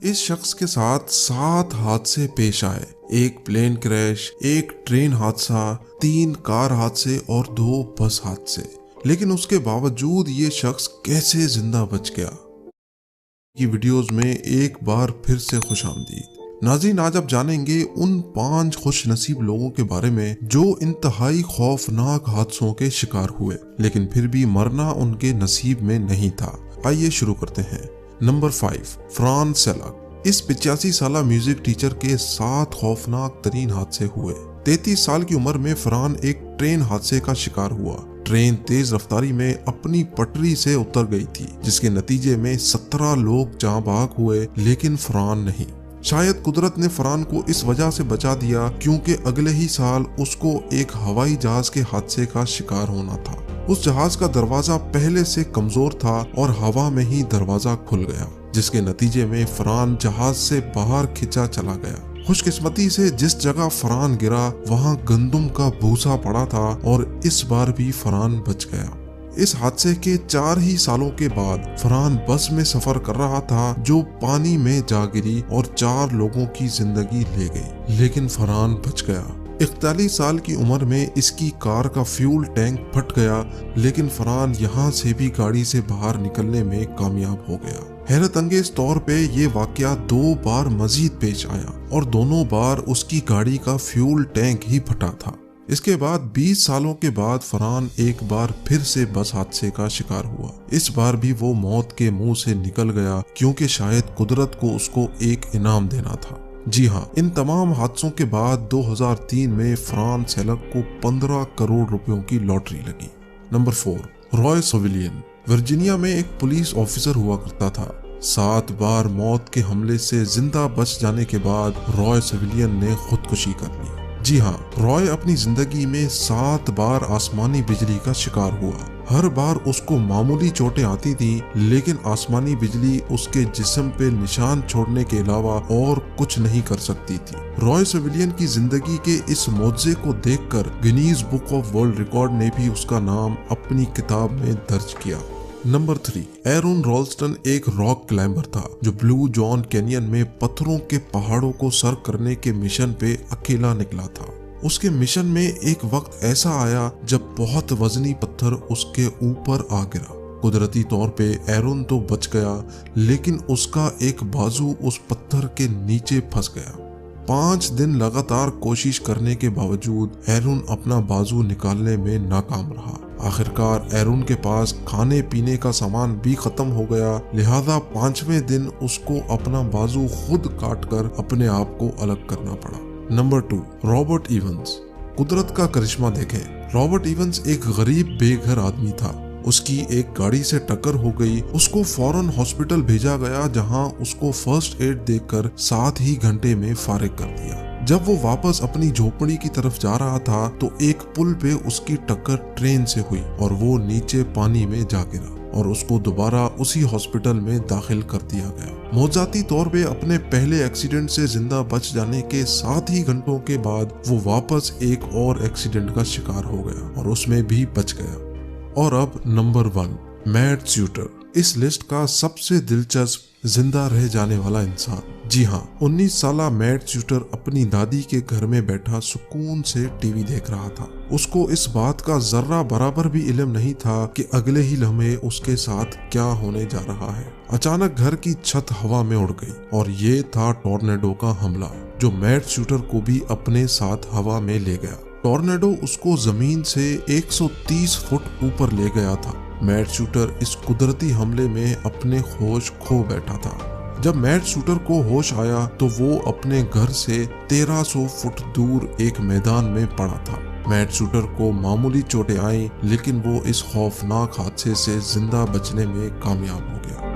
इस शख्स के साथ 7 हादसे पेश आए। एक प्लेन क्रैश, एक ट्रेन हादसा, 3 कार हादसे और 2 बस हादसे। लेकिन उसके बावजूद ये शख्स कैसे जिंदा बच गया, की वीडियोस में एक बार फिर से खुशामदीद। नाज़रीन, आज आप जानेंगे उन 5 खुश नसीब लोगों के बारे में जो इंतहाई खौफनाक हादसों के शिकार हुए, लेकिन फिर भी मरना उनके नसीब में नहीं था। आइए शुरू करते हैं। नंबर 5, फ्रान सेलक। इस 85 साल म्यूजिक टीचर के 7 खौफनाक तरीन हादसे हुए। 33 साल की उम्र में फरहान एक ट्रेन हादसे का शिकार हुआ। ट्रेन तेज रफ्तारी में अपनी पटरी से उतर गई थी, जिसके नतीजे में 17 लोग जाँ बाग हुए, लेकिन फरहान नहीं। शायद कुदरत ने फरहान को इस वजह से बचा दिया क्योंकि अगले ही साल उसको एक हवाई जहाज के हादसे का शिकार होना था। उस जहाज का दरवाजा पहले से कमजोर था और हवा में ही दरवाजा खुल गया, जिसके नतीजे में फरहान जहाज से बाहर खिंचा चला गया। खुशकिस्मती से जिस जगह फरहान गिरा वहां गंदुम का भूसा पड़ा था और इस बार भी फरहान बच गया। इस हादसे के 4 ही सालों के बाद फरहान बस में सफर कर रहा था जो पानी में जा गिरी और 4 लोगों की जिंदगी ले गई, लेकिन फरहान बच गया। 41 साल की उम्र में इसकी कार का फ्यूल टैंक फट गया, लेकिन फरहान यहाँ से भी गाड़ी से बाहर निकलने में कामयाब हो गया। हैरत अंगेज तौर पे ये वाकया 2 बार मजीद पेश आया और दोनों बार उसकी गाड़ी का फ्यूल टैंक ही फटा था। इसके बाद 20 सालों के बाद फरहान एक बार फिर से बस हादसे का शिकार हुआ। इस बार भी वो मौत के मुंह से निकल गया क्योंकि शायद कुदरत को उसको एक इनाम देना था। जी हाँ, इन तमाम हादसों के बाद 2003 में फ्रान सेलक को 15 करोड़ रुपयों की लॉटरी लगी। नंबर 4, रॉय सेविलियन। वर्जीनिया में एक पुलिस ऑफिसर हुआ करता था। 7 बार मौत के हमले से जिंदा बच जाने के बाद रॉय सेविलियन ने खुदकुशी कर ली। जी हाँ, रॉय अपनी जिंदगी में 7 बार आसमानी बिजली का शिकार हुआ। हर बार उसको मामूली चोटें आती थी, लेकिन आसमानी बिजली उसके जिस्म पे निशान छोड़ने के अलावा और कुछ नहीं कर सकती थी। रॉय सेविलियन की जिंदगी के इस मौजे को देखकर Guinness book of world record ने भी उसका नाम अपनी किताब में दर्ज किया। नंबर 3, एरोन रॉल्स्टन एक रॉक क्लाइंबर था जो ब्लू जॉन कैनियन में पत्थरों के पहाड़ों को सर करने के मिशन पे अकेला निकला था। उसके मिशन में एक वक्त ऐसा आया जब बहुत वजनी पत्थर उसके ऊपर आ गिरा। कुदरती तौर पे एरोन तो बच गया, लेकिन उसका एक बाजू उस पत्थर के नीचे फंस गया। 5 दिन लगातार कोशिश करने के बावजूद एरोन अपना बाजू निकालने में नाकाम रहा। आखिरकार एरोन के पास खाने पीने का सामान भी खत्म हो गया, लिहाजा 5वें दिन उसको अपना बाजू खुद काटकर अपने आप को अलग करना पड़ा। Number 2, Robert Evans. कुदरत का करिश्मा देखें। रॉबर्ट इवंस एक गरीब बेघर आदमी था। उसकी एक गाड़ी से टक्कर हो गई। उसको फौरन हॉस्पिटल भेजा गया, जहां उसको फर्स्ट एड देकर 7 ही घंटे में फारिग कर दिया। जब वो वापस अपनी झोपड़ी की तरफ जा रहा था तो एक पुल पे उसकी टक्कर ट्रेन से हुई और वो नीचे पानी में जा गिरा और उसको दोबारा उसी हॉस्पिटल में दाखिल कर दिया गया। मौजाती तौर पे अपने पहले एक्सीडेंट से जिंदा बच जाने के 7 ही घंटों के बाद वो वापस एक और एक्सीडेंट का शिकार हो गया और उसमें भी बच गया। और अब नंबर 1, मैट स्यूटर। इस लिस्ट का सबसे दिलचस्प जिंदा रह जाने वाला इंसान। जी हाँ, 19 साला मैट स्यूटर अपनी दादी के घर में बैठा सुकून से टीवी देख रहा था। उसको इस बात का जर्रा बराबर भी इल्म नहीं था कि अगले ही लम्हे उसके साथ क्या होने जा रहा है। अचानक घर की छत हवा में उड़ गई और ये था टॉर्नेडो का हमला, जो मैट स्यूटर को भी अपने साथ हवा में ले गया। टॉर्नेडो उसको जमीन से 130 फुट ऊपर ले गया था। मैट शूटर इस कुदरती हमले में अपने होश खो बैठा था। जब मैट शूटर को होश आया तो वो अपने घर से 1300 फुट दूर एक मैदान में पड़ा था। मैट शूटर को मामूली चोटें आई, लेकिन वो इस खौफनाक हादसे से जिंदा बचने में कामयाब हो गया।